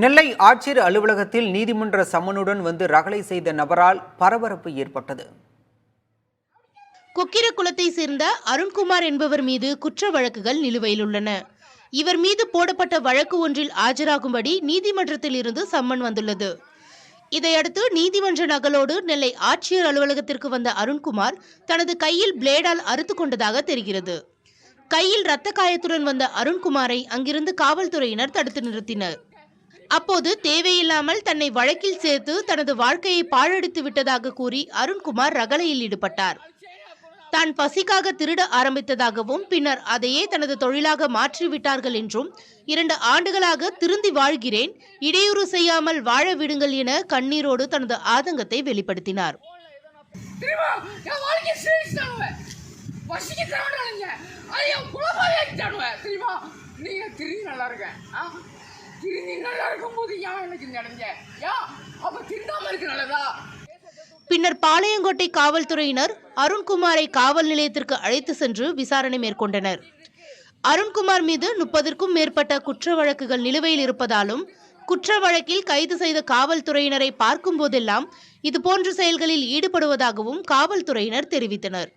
நெல்லை ஆட்சியர் அலுவலகத்தில் நீதிமன்ற சம்மனுடன் வந்து ரகளை செய்த நபரால் பரபரப்பு ஏற்பட்டது. கொக்கிரகுளத்தை சேர்ந்த அருண்குமார் என்பவர் மீது குற்ற வழக்குகள் நிலுவையில் உள்ளன. இவர் மீது போடப்பட்ட வழக்கு ஒன்றில் ஆஜராகும்படி நீதிமன்றத்தில் இருந்து சம்மன் வந்துள்ளது. இதையடுத்து நீதிமன்ற நகலோடு நெல்லை ஆட்சியர் அலுவலகத்திற்கு வந்த அருண்குமார் தனது கையில் பிளேடால் அறுத்து கொண்டதாக தெரிகிறது. கையில் இரத்த காயத்துடன் வந்த அருண்குமாரை அங்கிருந்து காவல்துறையினர் தடுத்து நிறுத்தினர். அப்போது தேவையில்லாமல் தன்னை வழக்கில் சேர்த்து தனது வாழ்க்கையை பாழடித்து விட்டதாக கூறி அருண்குமார் ரகளையில் ஈடுபட்டார். தான் பசிக்காக திருட ஆரம்பித்ததாகவும் பின்னர் அதையே தனது தொழிலாக மாற்றிவிட்டார்கள் என்றும் 2 ஆண்டுகளாக திருந்தி வாழ்கிறேன், இடையூறு செய்யாமல் வாழ விடுங்கள் என கண்ணீரோடு தனது ஆதங்கத்தை வெளிப்படுத்தினார். பின்னர் பாளையங்கோட்டை காவல்துறையினர் அருண்குமாரை காவல் நிலையத்திற்கு அழைத்து சென்று விசாரணை மேற்கொண்டனர். அருண்குமார் மீது 30க்கும் மேற்பட்ட குற்ற வழக்குகள் நிலுவையில் இருப்பதாலும் குற்ற வழக்கில் கைது செய்த காவல்துறையினரை பார்க்கும் போதெல்லாம் இதுபோன்ற செயல்களில் ஈடுபடுவதாகவும் காவல்துறையினர் தெரிவித்தனர்.